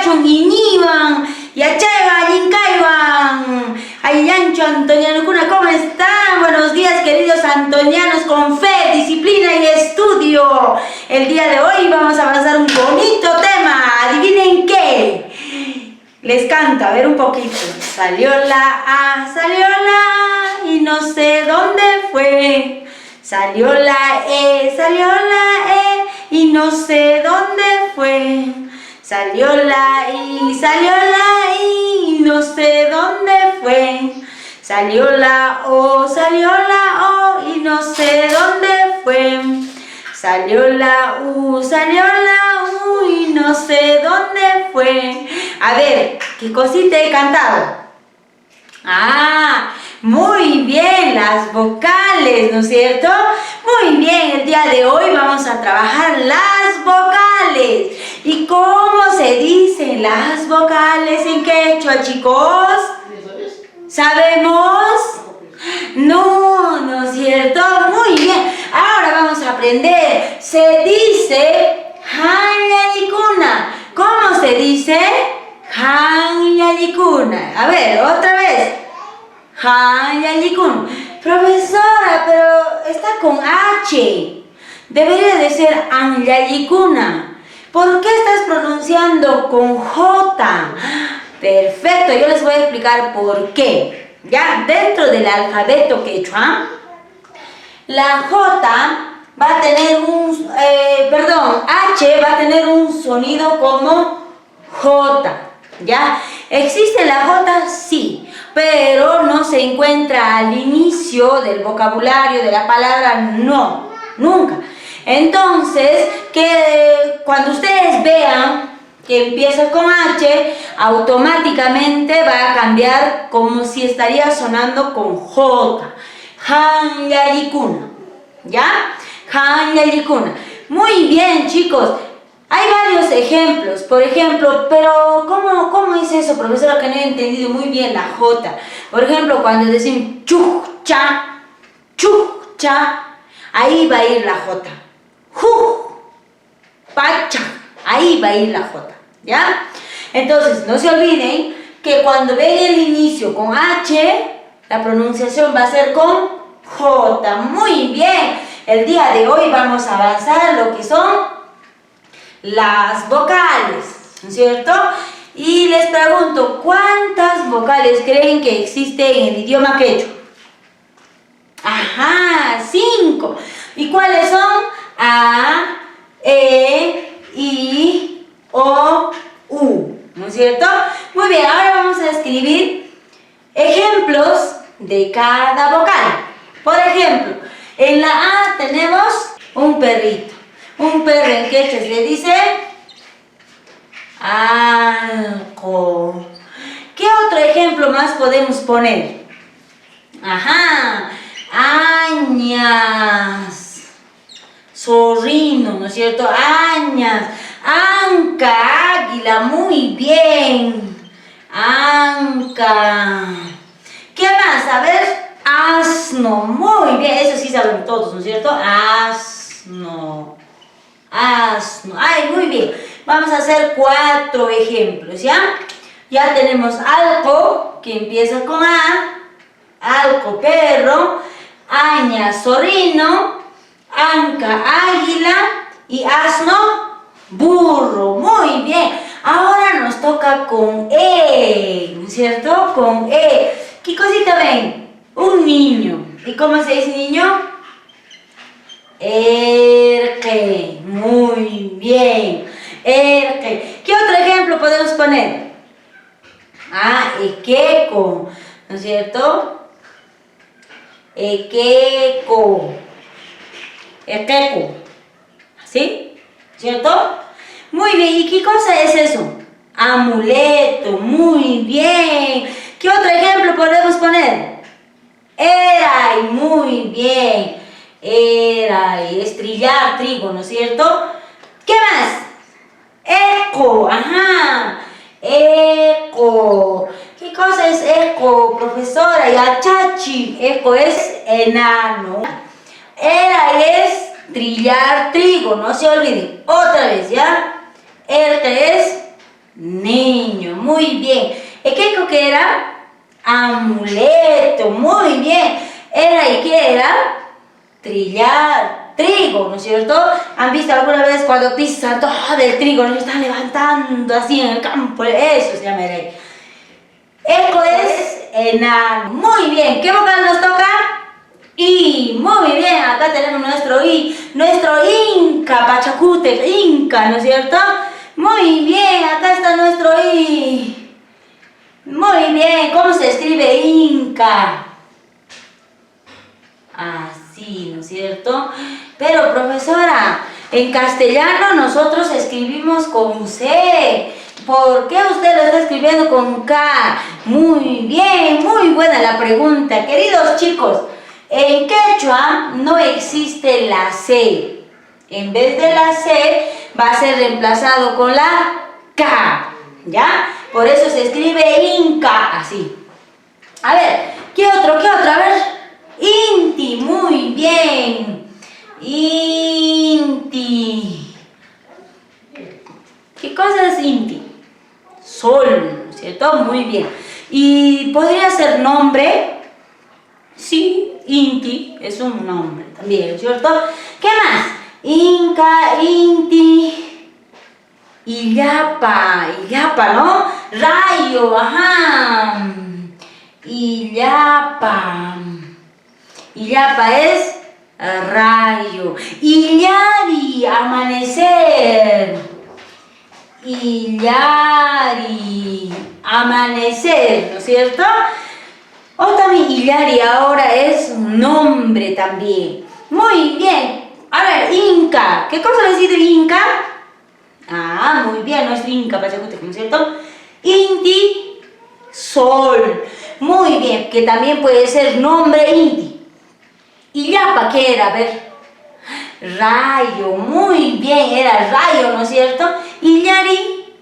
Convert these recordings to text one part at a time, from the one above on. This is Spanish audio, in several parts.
yachun iniwan, yachaywan, yinkaywan. Ayancho antoniano kuna, ¿cómo están? Buenos días, queridos antonianos, con fe, disciplina y estudio. El día de hoy vamos a avanzar un bonito tema. ¿Adivinen qué? Les canto, a ver un poquito. Salió la A, salió la y no sé dónde fue. Salió la E y no sé dónde fue. Salió la I y no sé dónde fue. Salió la O y no sé dónde fue. Salió la U y no sé dónde fue. A ver, ¿qué cosita he cantado? Ah, muy bien, las vocales, ¿no es cierto? Muy bien, el día de hoy vamos a trabajar las vocales. ¿Y cómo se dicen las vocales en quechua, chicos? ¿Sabemos? No, ¿no es cierto? Muy bien, ahora vamos a aprender. Se dice Hanyalikuna. ¿Cómo se dice? Hanyalikuna. A ver, otra vez. Hanyalikuna. Profesora, pero está con H. Debería de ser Hanyalikuna. ¿Por qué estás pronunciando con J? Perfecto, yo les voy a explicar por qué. Ya, dentro del alfabeto quechua, la J va a tener H va a tener un sonido como J. ¿Ya? ¿Existe la J? Sí, pero no se encuentra al inicio del vocabulario de la palabra, no, nunca. Entonces, cuando ustedes vean que empieza con H, automáticamente va a cambiar como si estaría sonando con J. Hanyalikuna. ¿Ya? Hanyalikuna. Muy bien, chicos. Hay varios ejemplos. Por ejemplo, pero ¿cómo es eso, profesora? Que no he entendido muy bien la J. Por ejemplo, cuando decimos chucha, ahí va a ir la J. Pacha, ahí va a ir la J. ¿Ya? Entonces, no se olviden que cuando ven el inicio con H, la pronunciación va a ser con J. Muy bien. El día de hoy vamos a avanzar lo que son las vocales, ¿no es cierto? Y les pregunto, ¿cuántas vocales creen que existen en el idioma quechua? Ajá, 5. ¿Y cuáles son? A, E, I, O, U, ¿no es cierto? Muy bien, ahora vamos a escribir ejemplos de cada vocal. Por ejemplo, en la A tenemos un perrito. Un perro en quechua se le dice alco. ¿Qué otro ejemplo más podemos poner? Ajá, añas. Zorrino, ¿no es cierto? Añas. Anca, águila, muy bien. Anca. ¿Qué más? A ver, asno, muy bien, eso sí saben todos, ¿no es cierto? Asno. Asno. Ay, muy bien. Vamos a hacer 4 ejemplos, ¿ya? Ya tenemos alco, que empieza con A. Alco, perro. Aña, zorrino. Anca, águila. Y asno, burro. Muy bien. Ahora nos toca con E, ¿no es cierto? Con E. ¿Qué cosita ven? Un niño. ¿Y cómo se dice niño? Erque. Muy bien. Erque. ¿Qué otro ejemplo podemos poner? Ah, equeco. ¿No es cierto? Equeco. Equeco. ¿Sí? ¿Cierto? Muy bien. ¿Y qué cosa es eso? Amuleto. Muy bien. ¿Qué otro ejemplo podemos poner? Era. Muy bien. Era estrillar trigo, ¿no es cierto? ¿Qué más? Eco, ajá. Eco. ¿Qué cosa es eco, profesora? Ya, chachi. Eco es enano. Era es trillar trigo, no se olviden. Otra vez, ¿ya? Era es Niño, muy bien. ¿Y qué que era? Amuleto, muy bien. Era y qué era? Trillar, trigo, ¿no es cierto? ¿Han visto alguna vez cuando pisan todo el trigo, no están levantando así en el campo? Eso se llama rey. Eco es enano. Muy bien, ¿qué vocal nos toca? I, muy bien, acá tenemos nuestro I, nuestro Inca, Pachacútec, Inca, ¿no es cierto? Muy bien, acá está nuestro I. Muy bien, ¿cómo se escribe Inca? Así, ¿no es cierto? Pero profesora, en castellano nosotros escribimos con C. ¿Por qué usted lo está escribiendo con K? Muy bien, muy buena la pregunta. Queridos chicos, en quechua no existe la C. En vez de la C va a ser reemplazado con la K, ¿ya? Por eso se escribe Inca, así. A ver, ¿qué otro? A ver, Inti, muy bien. Inti. ¿Qué cosa es Inti? Sol, ¿cierto? Muy bien. ¿Y podría ser nombre? Sí, Inti es un nombre también, ¿cierto? ¿Qué más? Inca, Inti, Illapa, ¿no? Rayo, ajá. Illapa es rayo. Illari, amanecer. Illari, amanecer, ¿no es cierto? O también Illari ahora es un nombre también. Muy bien. A ver, Inca. ¿Qué cosa decir Inca? Ah, muy bien, nuestro Inca, Pachacútec, ¿no es cierto? Inti, sol. Muy bien, que también puede ser nombre Inti. Illapa, ¿qué era? A ver. Rayo, muy bien, era rayo, ¿no es cierto? Illari,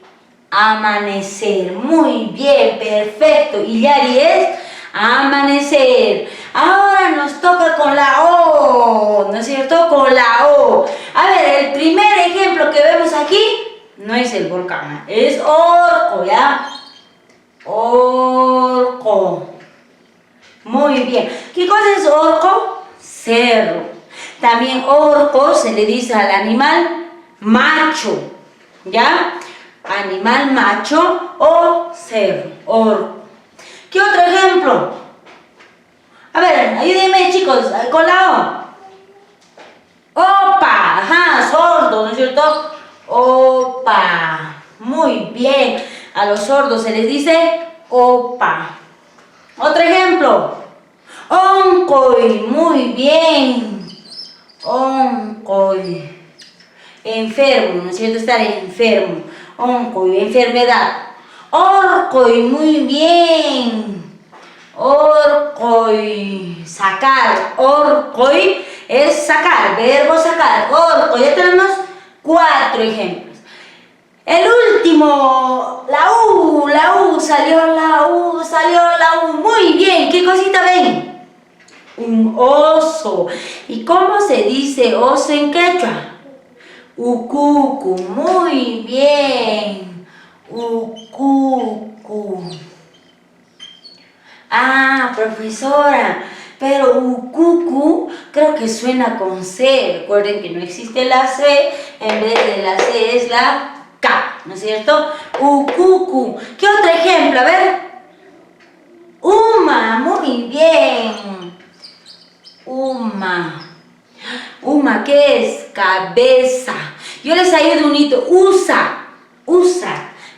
amanecer, muy bien, perfecto. Illari es amanecer. Ahora nos toca con la O, ¿no es cierto? Con la O. A ver, el primer ejemplo que vemos aquí no es el volcán, es Orco, ¿ya? Orco. Muy bien. ¿Qué cosa es orco? Cerro. También orco se le dice al animal macho, ¿ya? Animal macho o cerro, orco. ¿Qué otro ejemplo? A ver, ayúdenme chicos, con la O. Opa, ajá, sordo, ¿no es cierto? Opa. Muy bien. A los sordos se les dice opa. Otro ejemplo. Oncoy, muy bien. Oncoy. Enfermo, ¿no es cierto? Estar enfermo. Oncoy, enfermedad. Orcoy, muy bien. Orcoy, sacar. Orcoy es sacar, verbo sacar. Orcoy, ya tenemos 4 ejemplos. El último, la U, salió la U, muy bien, ¿qué cosita ven? Un oso. ¿Y cómo se dice oso en quechua? Ucucu, muy bien, ucucu. Ah, profesora, pero ucucu creo que suena con C, recuerden que no existe la C, en vez de la C es la K, ¿no es cierto? Ucucu. ¿Qué otro ejemplo? A ver. Uma, muy bien. Uma. Uma, ¿qué es? Cabeza. Yo les ayudo un hito. USA.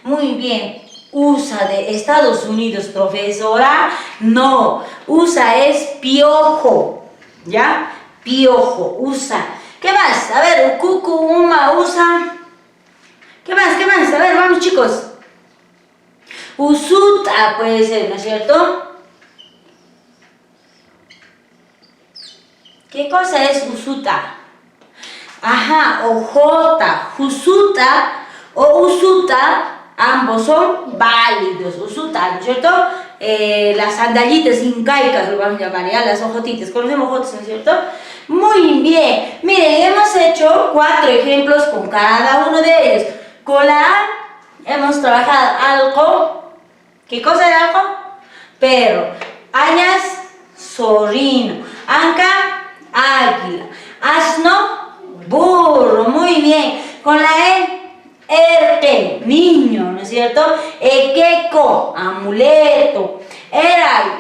Muy bien. USA de Estados Unidos, profesora. No. USA es piojo. ¿Ya? Piojo. USA. ¿Qué más? A ver, ucucu, uma, USA. ¿Qué más? A ver, vamos chicos. Usuta puede ser, ¿no es cierto? ¿Qué cosa es usuta? Ajá, ojota. Usuta o usuta, ambos son válidos. Usuta, ¿no es cierto? Las sandalitas incaicas lo vamos a llamar, ¿ya? Las ojotitas. Conocemos ojotas, ¿no es cierto? Muy bien. Miren, hemos hecho 4 ejemplos con cada uno de ellos. Con la A hemos trabajado algo. ¿Qué cosa era algo? Perro. Ayas, zorrino. Anca, águila. Asno, burro. Muy bien. Con la erque, niño, ¿no es cierto? Equeco, amuleto. Eray,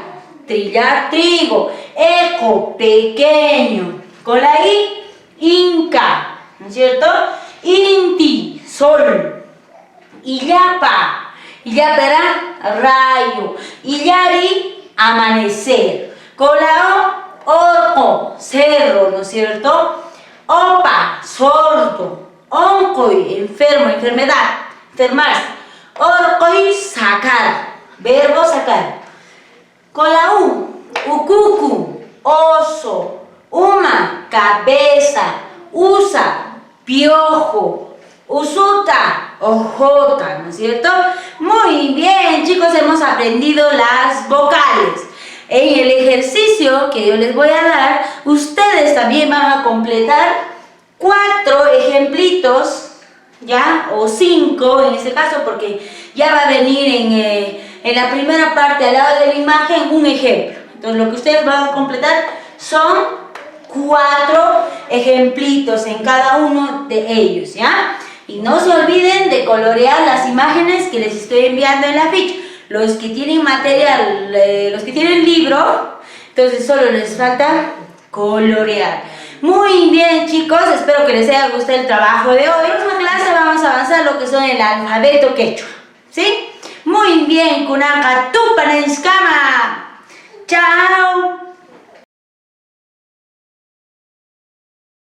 trillar trigo. Eco, pequeño. Con la inca, ¿no es cierto? Inti, sol. Illapa, illapa era rayo. Illari, amanecer. Con la orco, cerro, ¿no es cierto? Opa, sordo. Oncoy, enfermo, enfermedad, enfermarse. Orcoy, sacar, verbo sacar. Con la ukuku, oso. Uma, cabeza. Usa, piojo. Usuta, ojota, ¿no es cierto? Muy bien, chicos, hemos aprendido las vocales. En el ejercicio que yo les voy a dar, ustedes también van a completar 4 ejemplitos, ¿ya? O 5 en este caso, porque ya va a venir en la primera parte, al lado de la imagen, un ejemplo. Entonces, lo que ustedes van a completar son 4 ejemplitos en cada uno de ellos, ¿ya? Y no se olviden de colorear las imágenes que les estoy enviando en la ficha. Los que tienen material, los que tienen libro, entonces solo les falta colorear. Muy bien, chicos, espero que les haya gustado el trabajo de hoy. En la próxima clase vamos a avanzar lo que son el alfabeto quechua, ¿sí? Muy bien, Kunaka Tupanenskama. Chao.